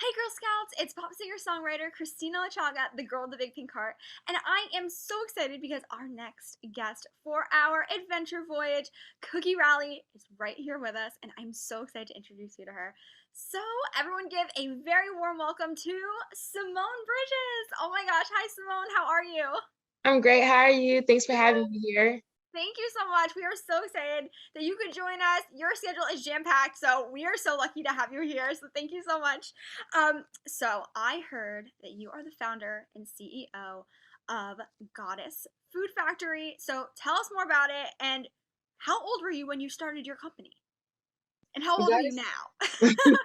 Hey Girl Scouts, it's pop singer-songwriter Kristina Lachaga, the girl with the big pink heart, and I am so excited because our next guest for our adventure voyage, Cookie Rally, is right here with us, and I'm so excited to introduce you to her. So everyone give a very warm welcome to Simone Bridges! Oh my gosh, hi Simone, how are you? I'm great. How are you? Thanks for having me here. Thank you so much. We are so excited that you could join us. Your schedule is jam packed, so we are so lucky to have you here. So thank you so much. So I heard that you are the founder and CEO of Goddess Food Factory. So tell us more about it and how old were you when you started your company? And how old are That you is now?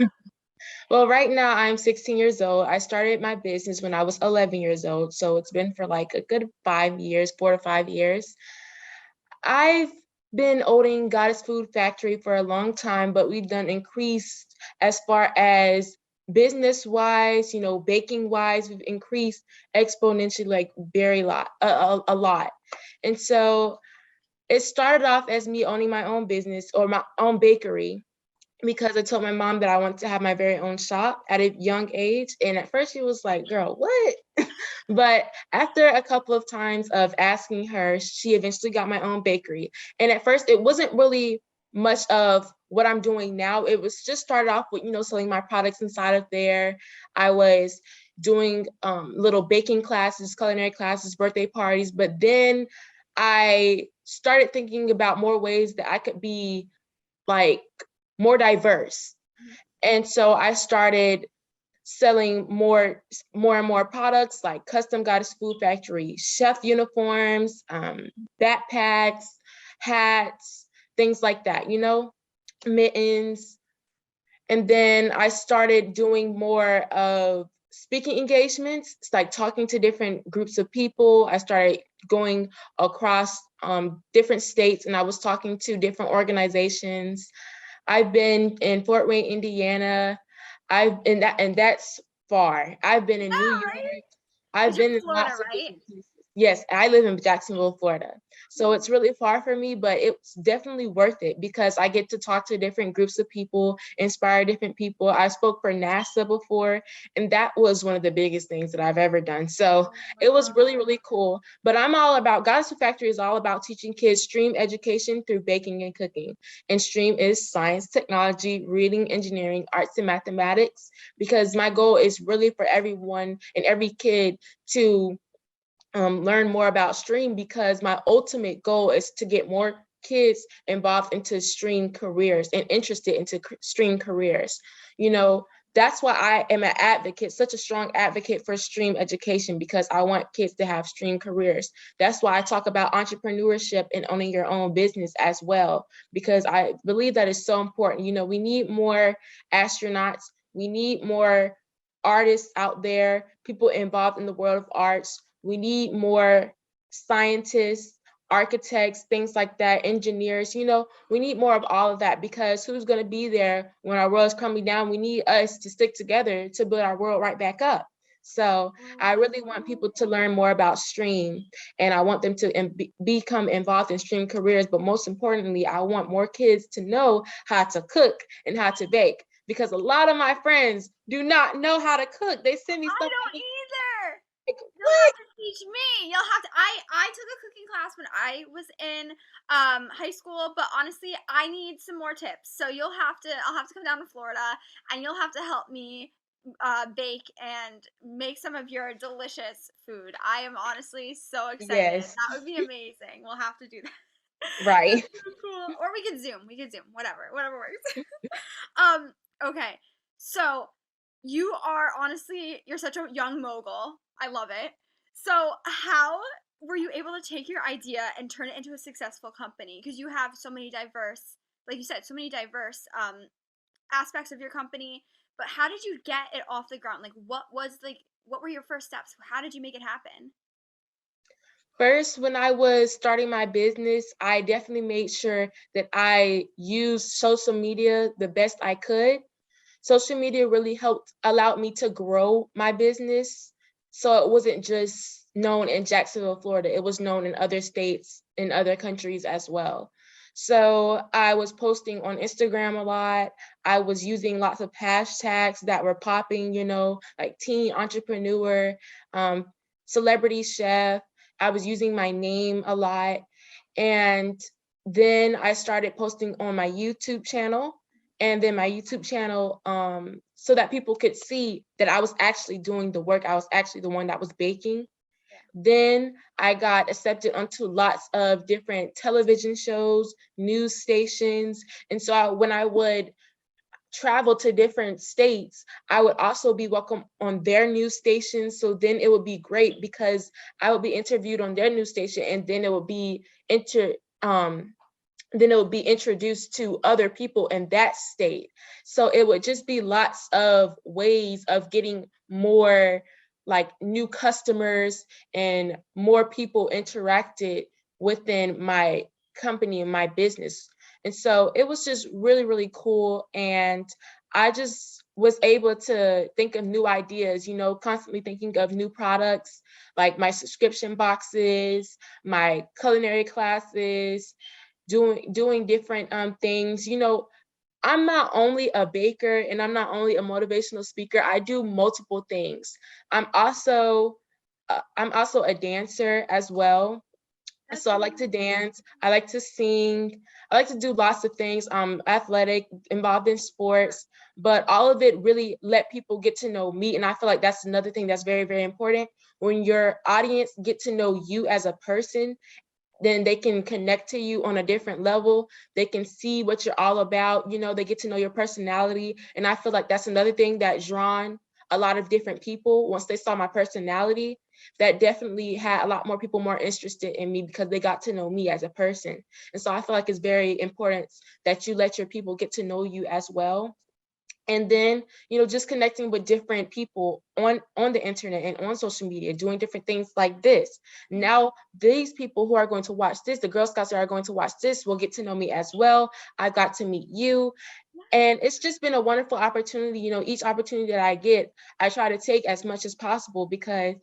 well, right now I'm 16 years old. I started my business when I was 11 years old, so it's been for like a good 5 years, 4 to 5 years. I've been owning Goddess Food Factory for a long time, but we've done increased as far as business wise, baking wise, we've increased exponentially, like very lot, a lot. And so it started off as me owning my own business or my own bakery because I told my mom that I wanted to have my very own shop at a young age. And at first she was like, girl, what? But after a couple of times of asking her, she eventually got my own bakery. And at first it wasn't really much of what I'm doing now. It was just started off with, selling my products inside of there. I was doing little baking classes, culinary classes, birthday parties. But then I started thinking about more ways that I could be like more diverse. And so I started selling more and more products like custom Goddess Food Factory, chef uniforms, backpacks, hats, things like that, mittens. And then I started doing more of speaking engagements, it's like talking to different groups of people. I started going across different states and I was talking to different organizations. I've been in Fort Wayne, Indiana. And that's far. I've been in New Yeah, York. right? Because I've you're been in in Florida, lots of right? different places. Yes, I live in Jacksonville, Florida. So it's really far for me, but it's definitely worth it because I get to talk to different groups of people, inspire different people. I spoke for NASA before, and that was one of the biggest things that I've ever done. So Oh my it was really, God. really cool. But I'm all about Goddess Factory is all about teaching kids STEAM education through baking and cooking. And STEAM is science, technology, reading, engineering, arts, and mathematics, because my goal is really for everyone and every kid to learn more about STEAM, because my ultimate goal is to get more kids involved into STEAM careers and interested into STEAM careers. You know, that's why I am an advocate, such a strong advocate for STEAM education, because I want kids to have STEAM careers. That's why I talk about entrepreneurship and owning your own business as well, because I believe that is so important. We need more astronauts, we need more artists out there, people involved in the world of arts. We need more scientists, architects, things like that, engineers. We need more of all of that, because who's going to be there when our world is crumbling down? We need us to stick together to build our world right back up. So I really want people to learn more about STEAM, and I want them to become involved in STEAM careers. But most importantly, I want more kids to know how to cook and how to bake, because a lot of my friends do not know how to cook. They send me I stuff don't and either. I'm like, You'll what? have to teach me. You'll have to. I took a cooking class when I was in high school, but honestly, I need some more tips. So you'll have to. I'll have to come down to Florida, and you'll have to help me bake and make some of your delicious food. I am honestly so excited. Yes, That would be amazing. We'll have to do that. right. That's so cool. Or we could Zoom. We could Zoom. Whatever works. Um, okay. So you are honestly, you're such a young mogul. I love it. So how were you able to take your idea and turn it into a successful company? Because you have so many diverse, like you said, so many diverse aspects of your company. But how did you get it off the ground? What were your first steps? How did you make it happen? First, when I was starting my business, I definitely made sure that I used social media the best I could. Social media really helped allowed me to grow my business. So it wasn't just known in Jacksonville, Florida. It was known in other states, in other countries as well. So I was posting on Instagram a lot. I was using lots of hashtags that were popping, like teen entrepreneur, um, celebrity chef. I was using my name a lot. And then I started posting on my YouTube channel. And then my YouTube channel, so that people could see that I was actually doing the work. I was actually the one that was baking. Then I got accepted onto lots of different television shows, news stations. And so when I would travel to different states, I would also be welcome on their news stations. So then it would be great because I would be interviewed on their news station, and then it would be introduced to other people in that state. So it would just be lots of ways of getting more like new customers and more people interacted within my company and my business. And so it was just really, really cool. And I just was able to think of new ideas, constantly thinking of new products, like my subscription boxes, my culinary classes, doing different things. I'm not only a baker and I'm not only a motivational speaker. I do multiple things. I'm also a dancer as well. So I like to dance, I like to sing, I like to do lots of things. I'm athletic, involved in sports, but all of it really let people get to know me. And I feel like that's another thing that's very, very important. When your audience get to know you as a person, then they can connect to you on a different level. They can see what you're all about. They get to know your personality. And I feel like that's another thing that drawn a lot of different people. Once they saw my personality, that definitely had a lot more people more interested in me because they got to know me as a person. And so I feel like it's very important that you let your people get to know you as well. And then just connecting with different people on the internet and on social media, doing different things like this. Now these people who are going to watch this, the Girl Scouts that are going to watch this, will get to know me as well. I got to meet you, and it's just been a wonderful opportunity. Each opportunity that I get, I try to take as much as possible, because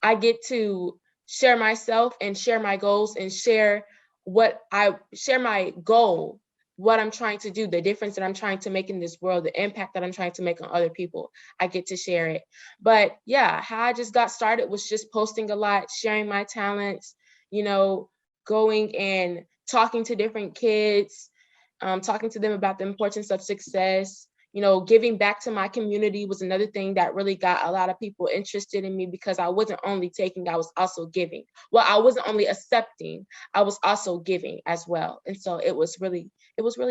I get to share myself and share my goals and share my goal, what I'm trying to do, the difference that I'm trying to make in this world, the impact that I'm trying to make on other people. I get to share it. But yeah, how I just got started was just posting a lot, sharing my talents, going and talking to different kids, talking to them about the importance of success. Giving back to my community was another thing that really got a lot of people interested in me, because I wasn't only taking, I was also giving. Well, I wasn't only accepting, I was also giving as well. And so it was really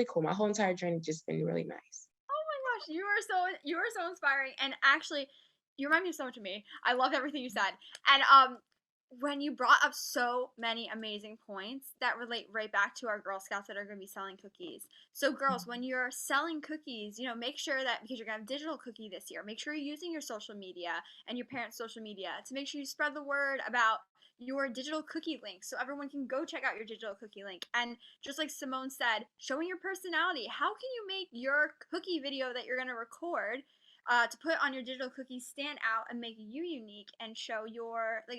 cool. My whole entire journey just been really nice. Oh my gosh, you are so inspiring, and actually, you remind me so much of me. I loved everything you said, and when you brought up so many amazing points that relate right back to our Girl Scouts that are going to be selling cookies. So, girls, when you're selling cookies, make sure that, because you're going to have digital cookie this year, make sure you're using your social media and your parents' social media to make sure you spread the word about your digital cookie link so everyone can go check out your digital cookie link. And just like Simone said, showing your personality. How can you make your cookie video that you're going to record to put on your digital cookies stand out and make you unique and show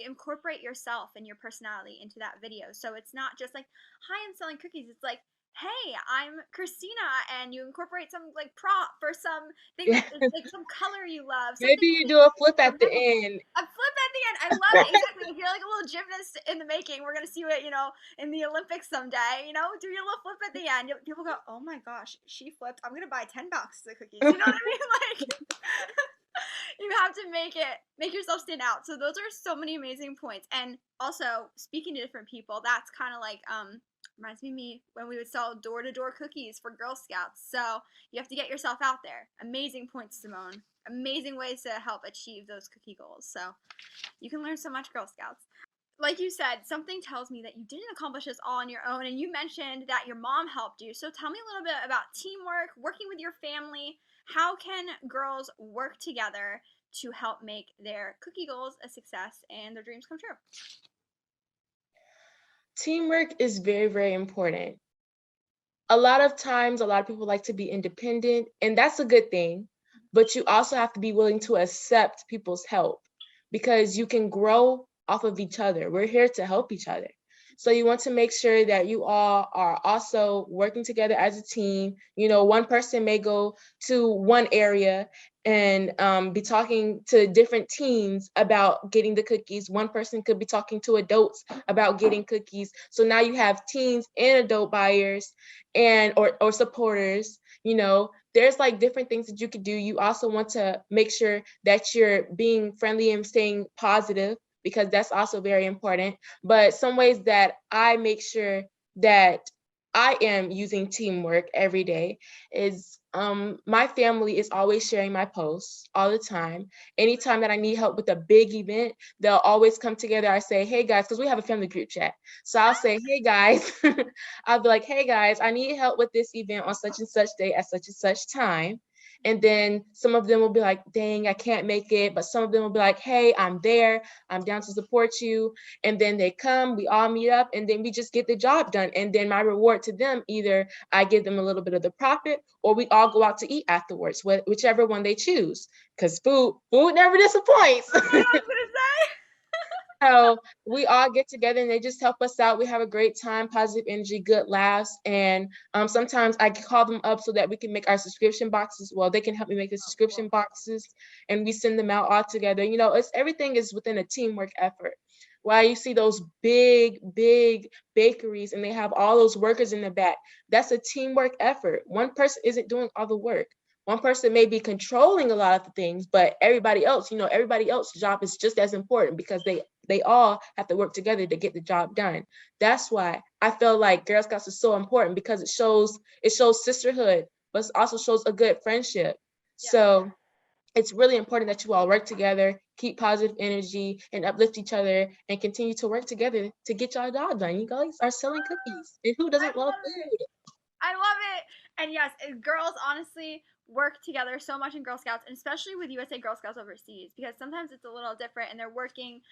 incorporate yourself and your personality into that video. So it's not just like, hi, I'm selling cookies. It's like, hey, I'm Kristina, and you incorporate some prop or something Yeah. that is like some color you love. Maybe Something you do a flip at the memorable. end. A flip at the end. I love it. Exactly. If you're like a little gymnast in the making, we're gonna see it, in the Olympics someday. Do your little flip at the end. People go, oh my gosh, she flipped. I'm gonna buy 10 boxes of cookies. You know what I mean? Like, you have to make yourself stand out. So those are so many amazing points. And also speaking to different people, that's kind of like reminds me when we would sell door-to-door cookies for Girl Scouts. So you have to get yourself out there. Amazing points, Simone. Amazing ways to help achieve those cookie goals. So you can learn so much, Girl Scouts. Like you said, something tells me that you didn't accomplish this all on your own, and you mentioned that your mom helped you. So tell me a little bit about teamwork, working with your family. How can girls work together to help make their cookie goals a success and their dreams come true? Teamwork is very, very important. A lot of times, a lot of people like to be independent, and that's a good thing, but you also have to be willing to accept people's help, because you can grow off of each other. We're here to help each other. So you want to make sure that you all are also working together as a team. You know, one person may go to one area and be talking to different teens about getting the cookies. One person could be talking to adults about getting cookies. So now you have teens and adult buyers and or supporters. You know, there's like different things that you could do. You also want to make sure that you're being friendly and staying positive, because that's also very important. But some ways that I make sure that I am using teamwork every day is my family is always sharing my posts all the time. Anytime that I need help with a big event, they'll always come together. I say, hey guys, because we have a family group chat. So I'll say, hey guys, I'll be like, hey guys, I need help with this event on such and such day at such and such time. And then some of them will be like, dang, I can't make it. But some of them will be like, hey, I'm there. I'm down to support you. And then they come, we all meet up, and then we just get the job done. And then my reward to them, either I give them a little bit of the profit, or we all go out to eat afterwards, whichever one they choose. Because food never disappoints. I was gonna say. So we all get together and they just help us out. We have a great time, positive energy, good laughs. And sometimes I call them up so that we can make our subscription boxes. Well, they can help me make the subscription boxes and we send them out all together. You know, everything is within a teamwork effort. Why you see those big bakeries and they have all those workers in the back, that's a teamwork effort. One person isn't doing all the work. One person may be controlling a lot of the things, but everybody else, everybody else's job is just as important, because they all have to work together to get the job done. That's why I feel like Girl Scouts is so important, because it shows sisterhood, but it also shows a good friendship. Yeah. So it's really important that you all work together, keep positive energy, and uplift each other, and continue to work together to get y'all job done. You guys are selling cookies, and who doesn't love food? I love it. And yes, girls honestly work together so much in Girl Scouts, and especially with USA Girl Scouts overseas, because sometimes it's a little different and they're working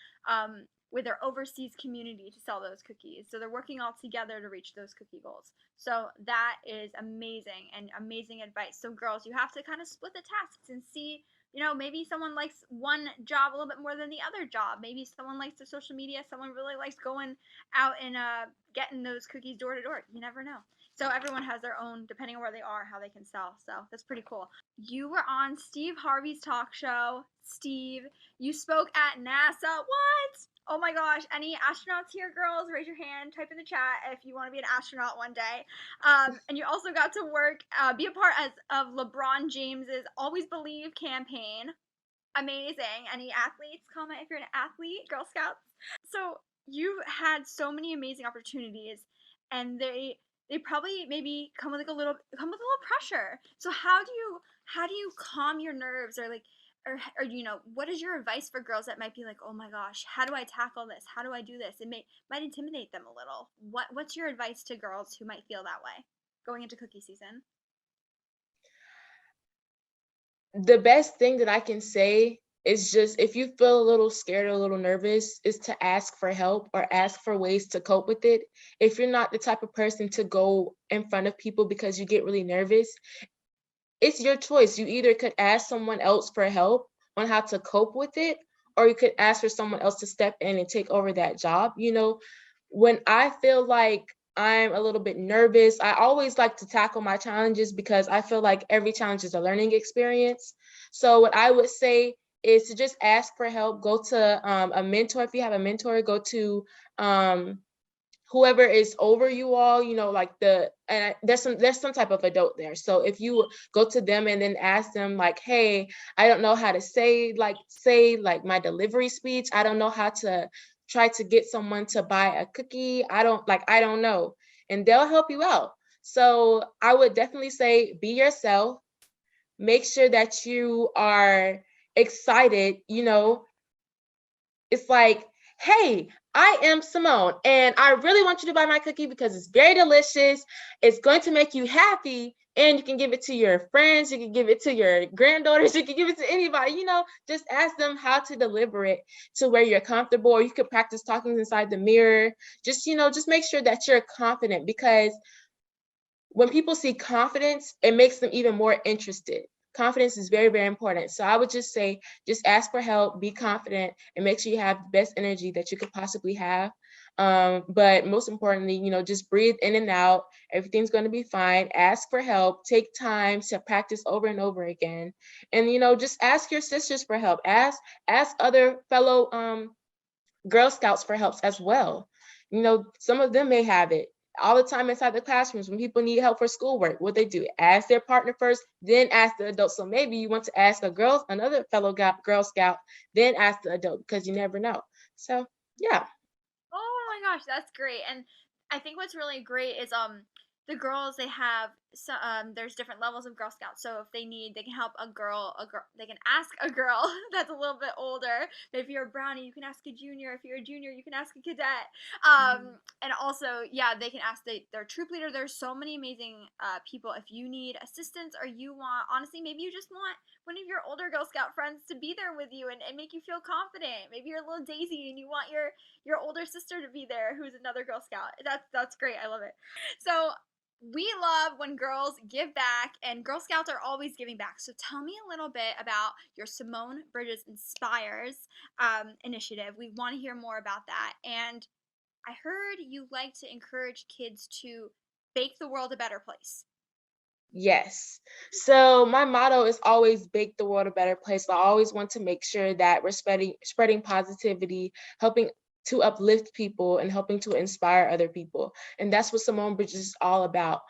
with their overseas community to sell those cookies. So they're working all together to reach those cookie goals. So that is amazing and amazing advice. So girls, you have to kind of split the tasks and see, maybe someone likes one job a little bit more than the other job. Maybe someone likes the social media, someone really likes going out and getting those cookies door to door. You never know. So everyone has their own, depending on where they are, how they can sell. So that's pretty cool. You were on Steve Harvey's talk show. Steve, you spoke at NASA. What? Oh my gosh. Any astronauts here, girls? Raise your hand. Type in the chat if you want to be an astronaut one day. And you also got to be a part of LeBron James's Always Believe campaign. Amazing. Any athletes? Comment if you're an athlete, Girl Scouts. So you've had so many amazing opportunities, and they probably maybe come with a little pressure. So how do you calm your nerves, or what is your advice for girls that might be like, oh my gosh, how do I tackle this? How do I do this? It might intimidate them a little. What's your advice to girls who might feel that way going into cookie season? The best thing that I can say is, just if you feel a little scared or a little nervous, is to ask for help or ask for ways to cope with it. If you're not the type of person to go in front of people because you get really nervous, it's your choice. You either could ask someone else for help on how to cope with it, or you could ask for someone else to step in and take over that job. When I feel like I'm a little bit nervous, I always like to tackle my challenges, because I feel like every challenge is a learning experience. So what I would say is to just ask for help. Go to a mentor. If you have a mentor, go to whoever is over you all, there's some type of adult there. So if you go to them and then ask them like, hey, I don't know how to say my delivery speech. I don't know how to try to get someone to buy a cookie. I don't know. And they'll help you out. So I would definitely say, be yourself. Make sure that you are excited. It's like, hey, I am Simone, and I really want you to buy my cookie because it's very delicious. It's going to make you happy, and you can give it to your friends. You can give it to your granddaughters. You can give it to anybody. Just ask them how to deliver it to where you're comfortable. Or you could practice talking inside the mirror. Just make sure that you're confident, because when people see confidence, it makes them even more interested. Confidence is very, very important. So I would just say, just ask for help, be confident, and make sure you have the best energy that you could possibly have. But most importantly, just breathe in and out. Everything's going to be fine. Ask for help. Take time to practice over and over again. And, just ask your sisters for help. Ask other fellow Girl Scouts for help as well. Some of them may have it all the time inside the classrooms. When people need help for schoolwork, what they do, ask their partner first, then ask the adult. So maybe you want to ask another fellow Girl Scout, then ask the adult, because you never know. So yeah. Oh my gosh, that's great. And I think what's really great is the girls, they have there's different levels of Girl Scouts. So if they need, they can help a girl, they can ask a girl that's a little bit older. If you're a brownie, you can ask a junior. If you're a junior, you can ask a cadet. And also, yeah, they can ask their troop leader. There's so many amazing people. If you need assistance, or you want, honestly, maybe you just want one of your older Girl Scout friends to be there with you and make you feel confident. Maybe you're a little Daisy and you want your older sister to be there who's another Girl Scout. That's great. I love it. So we love when girls give back, and Girl Scouts are always giving back. So tell me a little bit about your Simone Bridges Inspires initiative. We want to hear more about that. And I heard you like to encourage kids to make the world a better place. Yes. So my motto is always make the world a better place. I always want to make sure that we're spreading positivity, helping to uplift people, and helping to inspire other people. And that's what Simone Bridges is all about.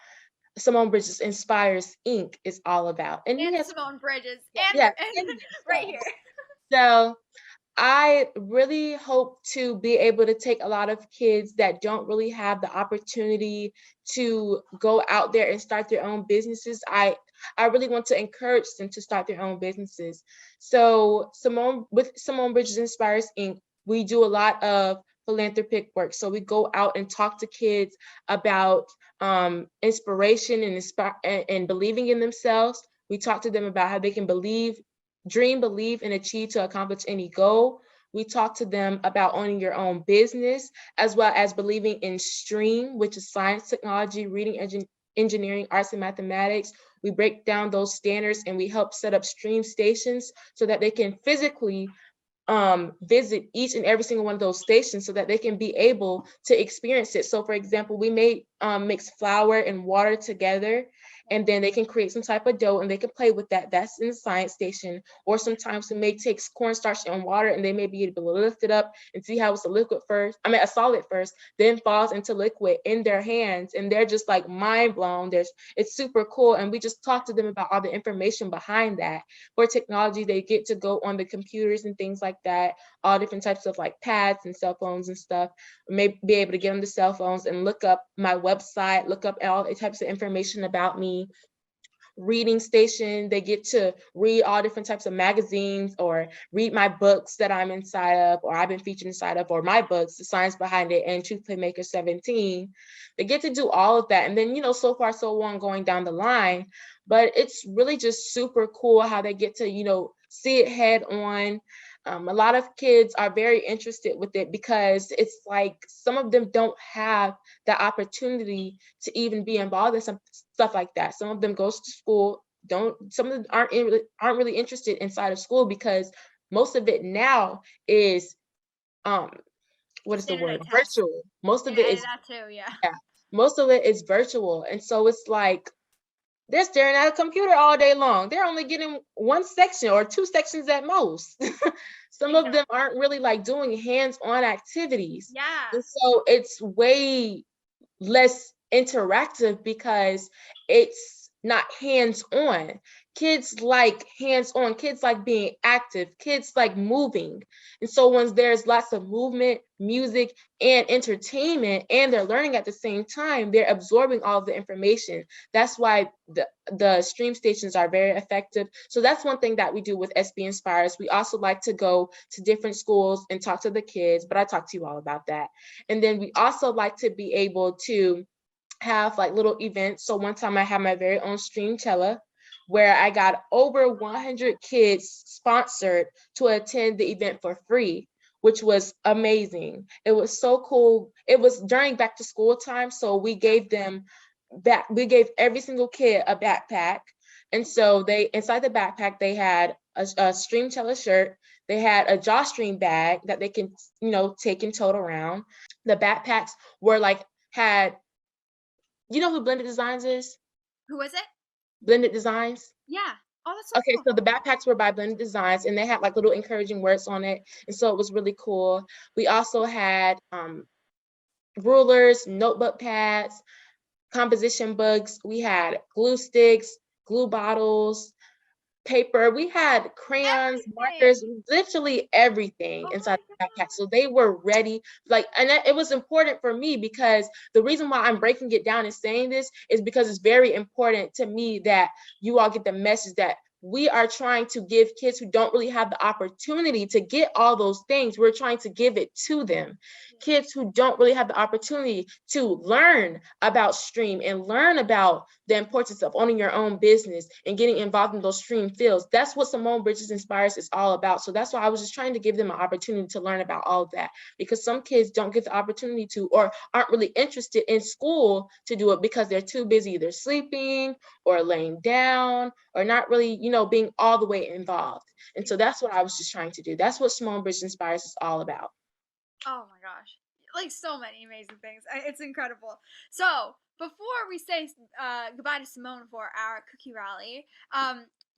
Simone Bridges Inspires Inc. is all about. And And yes, Simone Bridges yeah, and and right here. so I really hope to be able to take a lot of kids that don't really have the opportunity to go out there and start their own businesses. I really want to encourage them to start their own businesses. So with Simone Bridges Inspires Inc., we do a lot of philanthropic work. So we go out and talk to kids about inspiration and believing in themselves. We talk to them about how they can dream, believe, and achieve to accomplish any goal. We talk to them about owning your own business, as well as believing in STREAM, which is science, technology, reading, engineering, arts, and mathematics. We break down those standards, and we help set up STREAM stations so that they can physically visit each and every single one of those stations so that they can be able to experience it. So for example, we may mix flour and water together, and then they can create some type of dough and they can play with that. That's in the science station. Or sometimes we may take cornstarch and water and they may be able to lift it up and see how it's a solid first, then falls into liquid in their hands, and they're just like mind blown. It's super cool. And we just talk to them about all the information behind that. For technology, they get to go on the computers and things like that, all different types of like pads and cell phones and stuff. May be able to get on the cell phones and look up my website, look up all the types of information about me. Reading station, they get to read all different types of magazines or read my books that I'm inside of, or I've been featured inside of, or my books, The Science Behind It and Truth Playmaker 17. They get to do all of that. And then, so far, so on going down the line. But it's really just super cool how they get to, see it head on. A lot of kids are very interested with it because it's like some of them don't have the opportunity to even be involved in some stuff like that. Some of them goes to school, some of them aren't really interested inside of school because most of it now is what is the word? Standardized tests. Virtual. Most of Yeah, it is that too, yeah. most of it is virtual. And so it's like they're staring at a computer all day long. They're only getting one section or two sections at most. Some of them aren't really like doing hands-on activities. Yeah. And so it's way less interactive because it's not hands-on. Kids like hands-on, kids like being active, kids like moving. And so when there's lots of movement, music, and entertainment, and they're learning at the same time, they're absorbing all of the information. That's why the stream stations are very effective. So that's one thing that we do with SB Inspires. We also like to go to different schools and talk to the kids, but I talk to you all about that. And then we also like to be able to have like little events. So one time I had my very own Streamcella where I got over 100 kids sponsored to attend the event for free, which was amazing. It was so cool. It was during back to school time. So we gave every single kid a backpack. And so inside the backpack, they had a stream-teller shirt. They had a drawstring bag that they can, take and tote around. The backpacks were like, had, you know who Blended Designs is? Who is it? Blended Designs. Yeah. Oh, that's so Okay, cool. so the backpacks were by Blended Designs, and they had like little encouraging words on it, and so it was really cool. We also had rulers, notebook pads, composition books. We had glue sticks, glue bottles, paper. We had crayons, Everything. markers, literally everything Oh inside my the backpack. god. So they were ready. It was important for me because the reason why I'm breaking it down and saying this is because it's very important to me that you all get the message that we are trying to give kids who don't really have the opportunity to get all those things. We're trying to give it to them. Kids who don't really have the opportunity to learn about STREAM and learn about the importance of owning your own business and getting involved in those STREAM fields. That's what Simone Bridges Inspires is all about. So that's why I was just trying to give them an opportunity to learn about all of that, because some kids don't get the opportunity to, or aren't really interested in school to do it because they're too busy either sleeping or laying down or not really, being all the way involved. And so that's what I was just trying to do. That's what Simone Bridges Inspires is all about. Oh my gosh. Like so many amazing things. It's incredible. So, before we say goodbye to Simone for our cookie rally,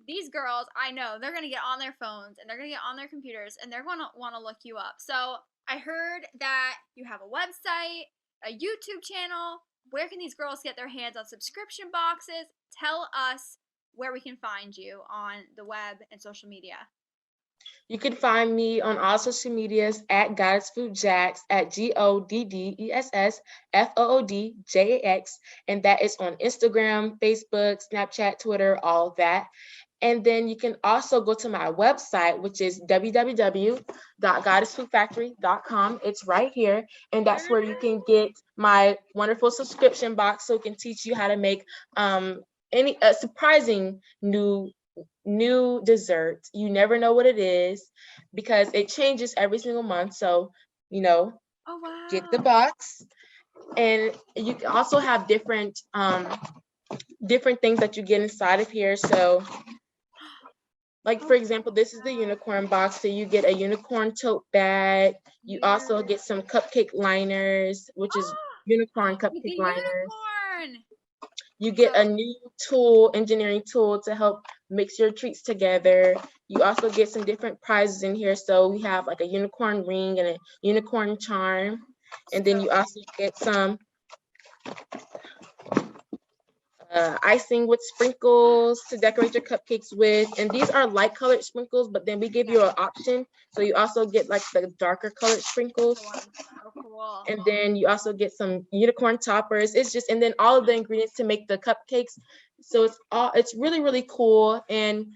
these girls, I know, they're going to get on their phones and they're going to get on their computers and they're going to want to look you up. So, I heard that you have a website, a YouTube channel. Where can these girls get their hands on subscription boxes? Tell us where we can find you on the web and social media. You can find me on all social medias at Goddess Food Jax, at GODDESSFOODJAX, and that is on Instagram, Facebook, Snapchat, Twitter, all of that. And then you can also go to my website, which is www.goddessfoodfactory.com. It's right here. And that's where you can get my wonderful subscription box so it can teach you how to make any surprising new dessert. You never know what it is because it changes every single month. So, Oh, wow. get the box. And you can also have different things that you get inside of here. So, like, for example, this is the unicorn box. So you get a unicorn tote bag. You also get some cupcake liners, which is unicorn With the cupcake liners. unicorn. You get a new engineering tool to help mix your treats together. You also get some different prizes in here. So we have like a unicorn ring and a unicorn charm. And then you also get some icing with sprinkles to decorate your cupcakes with. And these are light colored sprinkles, but then we give you an option. So you also get like the darker colored sprinkles. Oh, cool. And then you also get some unicorn toppers. And then all of the ingredients to make the cupcakes. So it's really, really cool. And,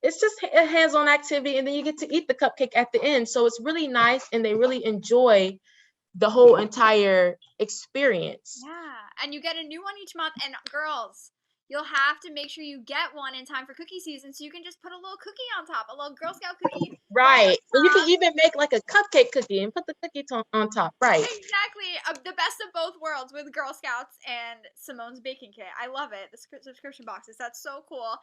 it's just a hands-on activity. And then you get to eat the cupcake at the end. So it's really nice. And they really enjoy the whole entire experience. Yeah, and you get a new one each month. And girls, you'll have to make sure you get one in time for cookie season so you can just put a little cookie on top, a little Girl Scout cookie. Right. And you can even make like a cupcake cookie and put the cookie on top. Right. Exactly. The best of both worlds with Girl Scouts and Simone's baking kit. I love it. The subscription boxes. That's so cool.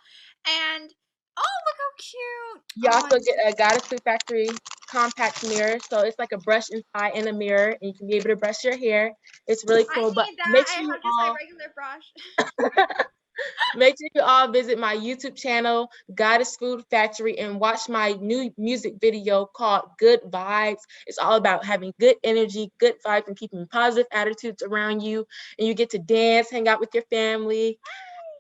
And oh, look how cute. You also get a Goddess Food Factory compact mirror. So it's like a brush inside in a mirror, and you can be able to brush your hair. It's really cool. But make sure you all my regular brush. make sure you all visit my YouTube channel, Goddess Food Factory, and watch my new music video called Good Vibes. It's all about having good energy, good vibes, and keeping positive attitudes around you. And you get to dance, hang out with your family.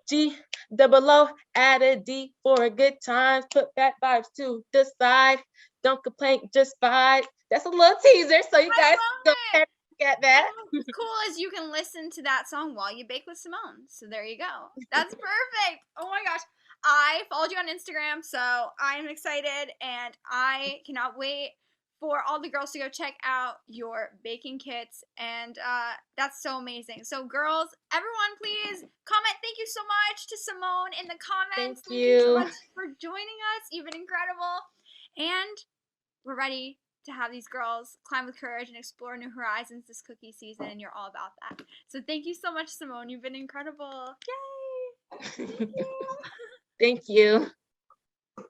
G-double-O, add a D for a good time. Put bad vibes to the side. Don't complain, just vibe. That's a little teaser, so you guys go ahead and get that. What's cool is you can listen to that song while you bake with Simone. So there you go. That's perfect. Oh my gosh. I followed you on Instagram, so I'm excited and I cannot wait for all the girls to go check out your baking kits. And that's so amazing. So, girls, everyone, please comment. Thank you so much to Simone in the comments. Thank you so much for joining us. You've been incredible. And we're ready to have these girls climb with courage and explore new horizons this cookie season, and you're all about that. So thank you so much, Simone. You've been incredible. Yay! Thank you. Thank you.